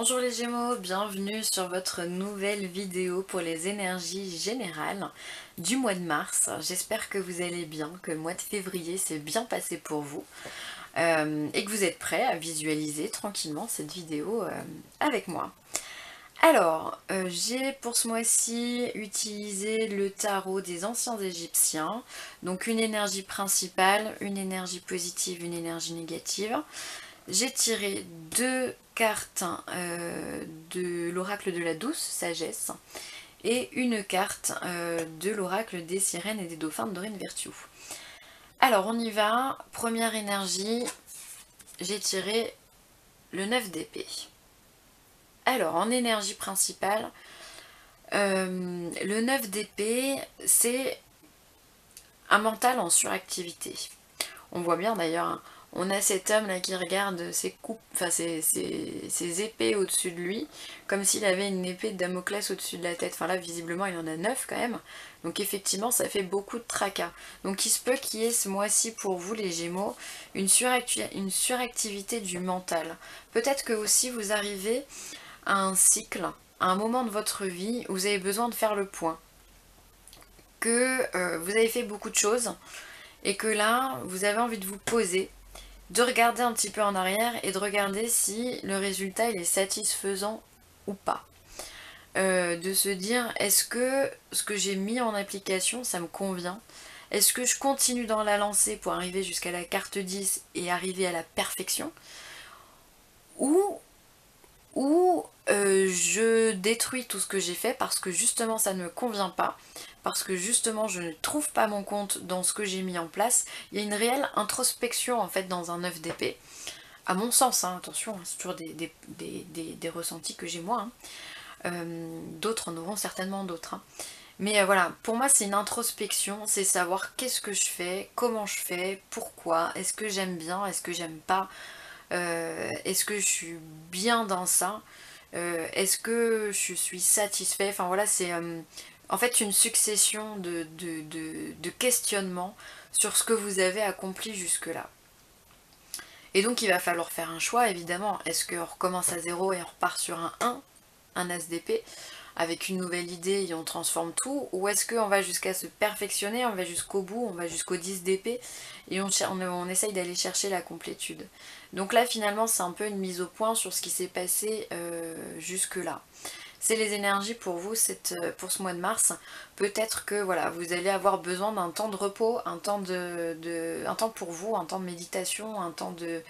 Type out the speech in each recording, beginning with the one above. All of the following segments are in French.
Bonjour les Gémeaux, bienvenue sur votre nouvelle vidéo pour les énergies générales du mois de mars. J'espère que vous allez bien, que le mois de février s'est bien passé pour vous et que vous êtes prêts à visualiser tranquillement cette vidéo avec moi. Alors, j'ai pour ce mois-ci utilisé le tarot des anciens Égyptiens, donc une énergie principale, une énergie positive, une énergie négative. J'ai tiré deux cartes de l'oracle de la douce sagesse et une carte de l'oracle des sirènes et des dauphins de Dorine Virtue. Alors on y va, première énergie, j'ai tiré le 9 d'épée. Alors en énergie principale, le 9 d'épée c'est un mental en suractivité. On voit bien d'ailleurs, hein, on a cet homme là qui regarde ses épées au-dessus de lui, comme s'il avait une épée de Damoclès au-dessus de la tête. Enfin là visiblement il en a 9 quand même, donc effectivement ça fait beaucoup de tracas. Donc il se peut qu'il y ait ce mois-ci pour vous les Gémeaux une suractivité du mental. Peut-être que aussi vous arrivez à un cycle, à un moment de votre vie où vous avez besoin de faire le point. Que vous avez fait beaucoup de choses et que là vous avez envie de vous poser, de regarder un petit peu en arrière et de regarder si le résultat il est satisfaisant ou pas. De se dire est-ce que ce que j'ai mis en application ça me convient, est-ce que je continue dans la lancée pour arriver jusqu'à la carte 10 et arriver à la perfection, ou je détruis tout ce que j'ai fait parce que justement ça ne me convient pas, parce que justement je ne trouve pas mon compte dans ce que j'ai mis en place. Il y a une réelle introspection en fait dans un 9 d'épée, à mon sens, hein, attention, hein, c'est toujours des ressentis que j'ai moi, hein. D'autres en auront certainement d'autres, hein. Mais voilà, pour moi c'est une introspection, c'est savoir qu'est-ce que je fais, comment je fais, pourquoi, est-ce que j'aime bien, est-ce que j'aime pas, est-ce que je suis bien dans ça, est-ce que je suis satisfait, enfin voilà, c'est en fait une succession de questionnements sur ce que vous avez accompli jusque-là. Et donc il va falloir faire un choix évidemment, est-ce qu'on recommence à zéro et on repart sur un 1, un as d'épée, avec une nouvelle idée et on transforme tout, ou est-ce qu'on va jusqu'à se perfectionner, on va jusqu'au bout, on va jusqu'au 10 d'épée et on essaye d'aller chercher la complétude. Donc là finalement c'est un peu une mise au point sur ce qui s'est passé jusque là. C'est les énergies pour vous pour ce mois de mars. Peut-être que voilà, vous allez avoir besoin d'un temps de repos, un temps un temps pour vous, un temps de méditation, un temps de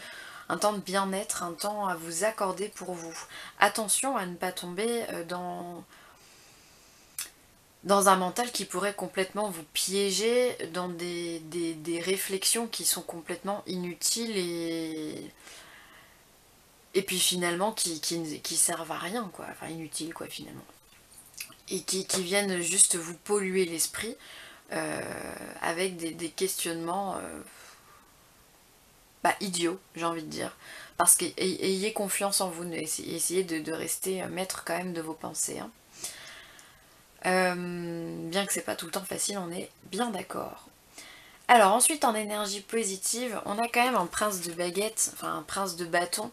bien-être, un temps à vous accorder pour vous. Attention à ne pas tomber dans un mental qui pourrait complètement vous piéger dans des réflexions qui sont complètement inutiles et puis finalement qui servent à rien, quoi. Enfin inutiles quoi finalement. Et qui viennent juste vous polluer l'esprit avec des questionnements idiots, j'ai envie de dire. Parce qu'ayez confiance en vous, essayez de rester maître quand même de vos pensées, hein. Bien que c'est pas tout le temps facile, on est bien d'accord. Alors ensuite en énergie positive, on a quand même un prince de baguette, enfin un prince de bâton.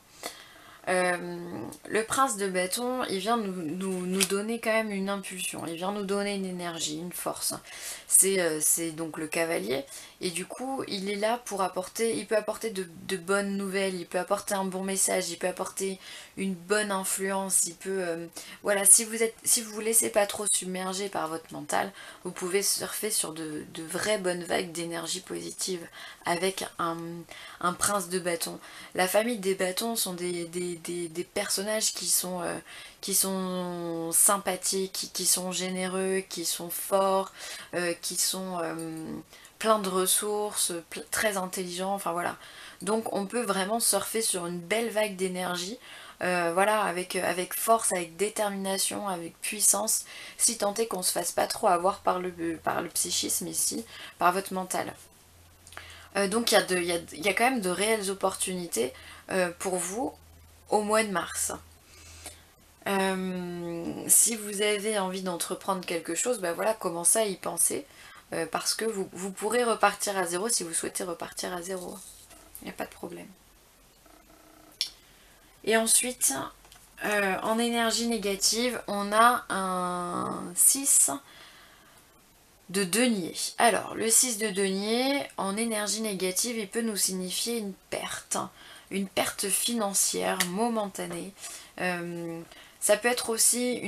Le prince de bâton, il vient nous donner quand même une impulsion, il vient nous donner une énergie, une force. C'est donc le cavalier, et du coup il est là pour apporter, il peut apporter de bonnes nouvelles, il peut apporter un bon message, il peut apporter une bonne influence, il peut... voilà, si vous vous laissez pas trop submerger par votre mental, vous pouvez surfer sur de vraies bonnes vagues d'énergie positive avec un prince de bâton. La famille des bâtons sont des personnages qui sont sympathiques, qui sont généreux, qui sont forts, qui sont pleins de ressources, très intelligents, enfin voilà. Donc on peut vraiment surfer sur une belle vague d'énergie, voilà, avec force, avec détermination, avec puissance, si tant est qu'on se fasse pas trop avoir par le psychisme ici, par votre mental. Donc il y a quand même de réelles opportunités pour vous au mois de mars. Si vous avez envie d'entreprendre quelque chose, ben voilà, commencez à y penser, parce que vous pourrez repartir à zéro si vous souhaitez repartir à zéro. Il n'y a pas de problème. Et ensuite, En énergie négative, on a un 6 de denier. Alors, le 6 de denier, en énergie négative, il peut nous signifier une perte financière momentanée. Ça peut être aussi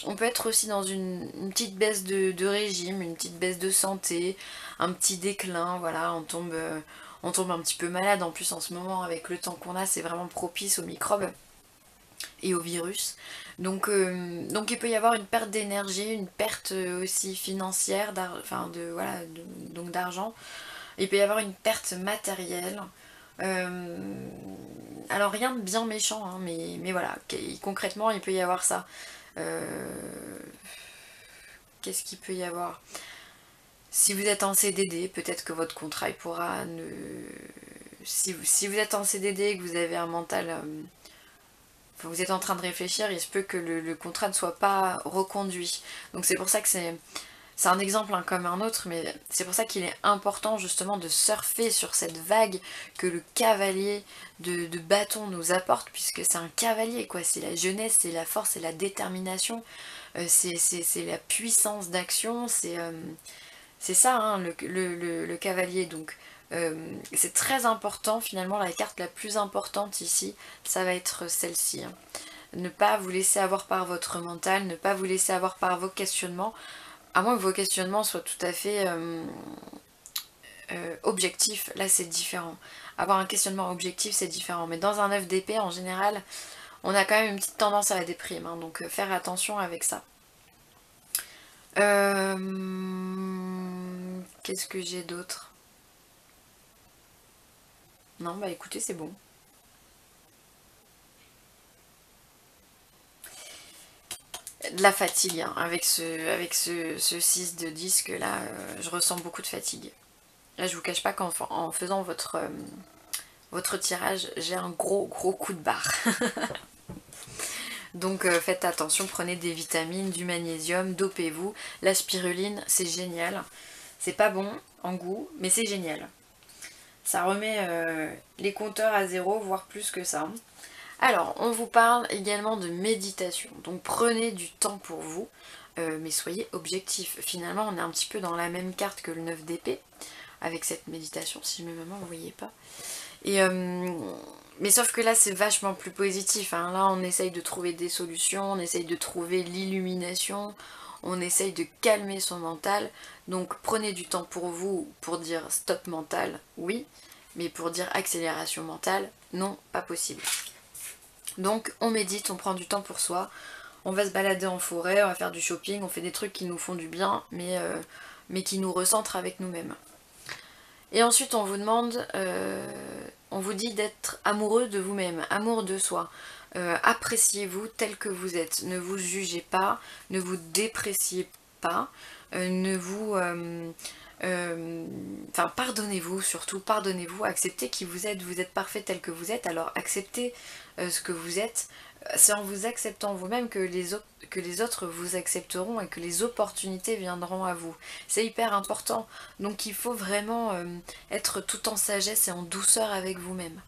on peut être aussi dans une petite baisse de régime, une petite baisse de santé, un petit déclin, voilà, on tombe un petit peu malade. En plus, en ce moment, avec le temps qu'on a, c'est vraiment propice aux microbes et au virus. Donc il peut y avoir une perte d'énergie, une perte aussi financière, voilà, donc d'argent. Il peut y avoir une perte matérielle. Euh, alors rien de bien méchant, hein, mais voilà, concrètement il peut y avoir ça. Euh, Qu'est-ce qu'il peut y avoir? Si vous êtes en CDD, peut-être que votre contrat il pourra ne... Si vous êtes en CDD et que vous avez un mental... vous êtes en train de réfléchir, il se peut que le contrat ne soit pas reconduit. Donc c'est pour ça que c'est un exemple hein, comme un autre, mais c'est pour ça qu'il est important justement de surfer sur cette vague que le cavalier de bâton nous apporte, puisque c'est un cavalier, quoi. C'est la jeunesse, c'est la force, c'est la détermination, c'est la puissance d'action, c'est ça hein, le cavalier. Donc c'est très important, finalement la carte la plus importante ici, ça va être celle-ci. Hein. Ne pas vous laisser avoir par votre mental, ne pas vous laisser avoir par vos questionnements, à moins que vos questionnements soient tout à fait objectifs, là c'est différent. Avoir un questionnement objectif c'est différent, mais dans un 9 d'épée en général, on a quand même une petite tendance à la déprime, hein, donc faire attention avec ça. Qu'est-ce que j'ai d'autre? Non, bah écoutez, c'est bon. De la fatigue, hein. Avec ce 6 de disque là, je ressens beaucoup de fatigue. Là, je vous cache pas qu'en faisant votre tirage, j'ai un gros coup de barre. Donc faites attention, prenez des vitamines, du magnésium, dopez-vous. La spiruline, c'est génial. C'est pas bon en goût, mais c'est génial. Ça remet les compteurs à zéro, voire plus que ça. Alors, on vous parle également de méditation. Donc prenez du temps pour vous, mais soyez objectif. Finalement, on est un petit peu dans la même carte que le 9 d'épée, avec cette méditation, si je mets ma main, vous voyez pas. Et, mais sauf que là, c'est vachement plus positif. Hein. Là, on essaye de trouver des solutions, on essaye de trouver l'illumination, on essaye de calmer son mental. Donc prenez du temps pour vous, pour dire stop mental, oui, mais pour dire accélération mentale, non, pas possible. Donc on médite, on prend du temps pour soi, on va se balader en forêt, on va faire du shopping, on fait des trucs qui nous font du bien, mais qui nous recentrent avec nous-mêmes. Et ensuite on vous demande, on vous dit d'être amoureux de vous-même, amour de soi. Appréciez-vous tel que vous êtes, ne vous jugez pas, ne vous dépréciez pas, ne vous... Enfin, pardonnez-vous surtout, pardonnez-vous, acceptez qui vous êtes parfait tel que vous êtes, alors acceptez ce que vous êtes. C'est en vous acceptant vous-même que les autres vous accepteront et que les opportunités viendront à vous. C'est hyper important. Donc il faut vraiment être tout en sagesse et en douceur avec vous-même.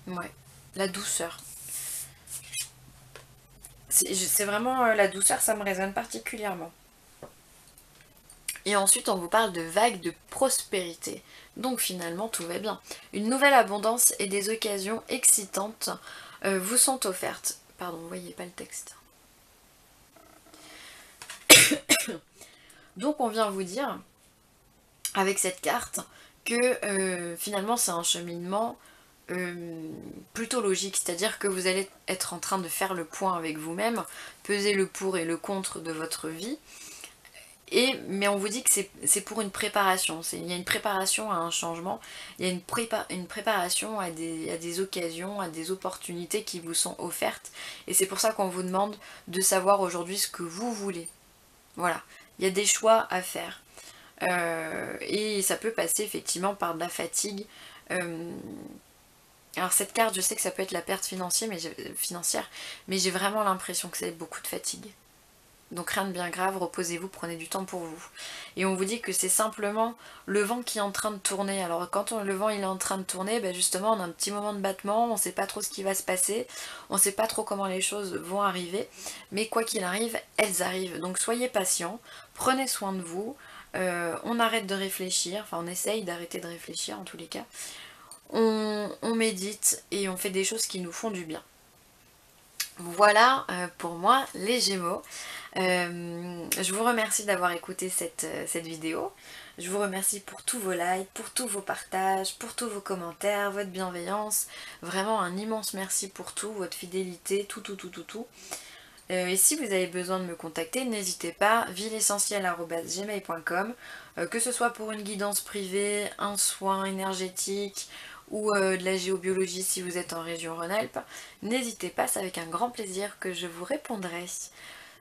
Ouais, la douceur. C'est vraiment la douceur, ça me résonne particulièrement. Et ensuite, on vous parle de vagues de prospérité. Donc finalement, tout va bien. Une nouvelle abondance et des occasions excitantes vous sont offertes. Pardon, vous voyez pas le texte. Donc on vient vous dire, avec cette carte, que finalement c'est un cheminement plutôt logique. C'est-à-dire que vous allez être en train de faire le point avec vous-même, peser le pour et le contre de votre vie. Mais on vous dit que c'est pour une préparation, il y a une préparation à un changement, il y a une préparation à des occasions, à des opportunités qui vous sont offertes, et c'est pour ça qu'on vous demande de savoir aujourd'hui ce que vous voulez. Voilà, il y a des choix à faire, et ça peut passer effectivement par de la fatigue. Alors cette carte, je sais que ça peut être la perte financière, mais j'ai vraiment l'impression que c'est beaucoup de fatigue. Donc rien de bien grave, reposez-vous, prenez du temps pour vous. Et on vous dit que c'est simplement le vent qui est en train de tourner. Alors quand le vent il est en train de tourner, ben justement on a un petit moment de battement, on ne sait pas trop ce qui va se passer, on ne sait pas trop comment les choses vont arriver, mais quoi qu'il arrive, elles arrivent. Donc soyez patients, prenez soin de vous, on arrête de réfléchir, enfin on essaye d'arrêter de réfléchir en tous les cas. On médite et on fait des choses qui nous font du bien. Voilà pour moi les Gémeaux. Je vous remercie d'avoir écouté cette vidéo. Je vous remercie pour tous vos likes, pour tous vos partages, pour tous vos commentaires, votre bienveillance. Vraiment un immense merci pour tout, votre fidélité, tout. Et si vous avez besoin de me contacter, n'hésitez pas, villeessentielle@gmail.com, que ce soit pour une guidance privée, un soin énergétique ou de la géobiologie si vous êtes en région Rhône-Alpes, n'hésitez pas, c'est avec un grand plaisir que je vous répondrai.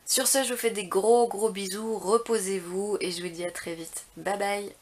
Sur ce, je vous fais des gros bisous, reposez-vous et je vous dis à très vite. Bye bye!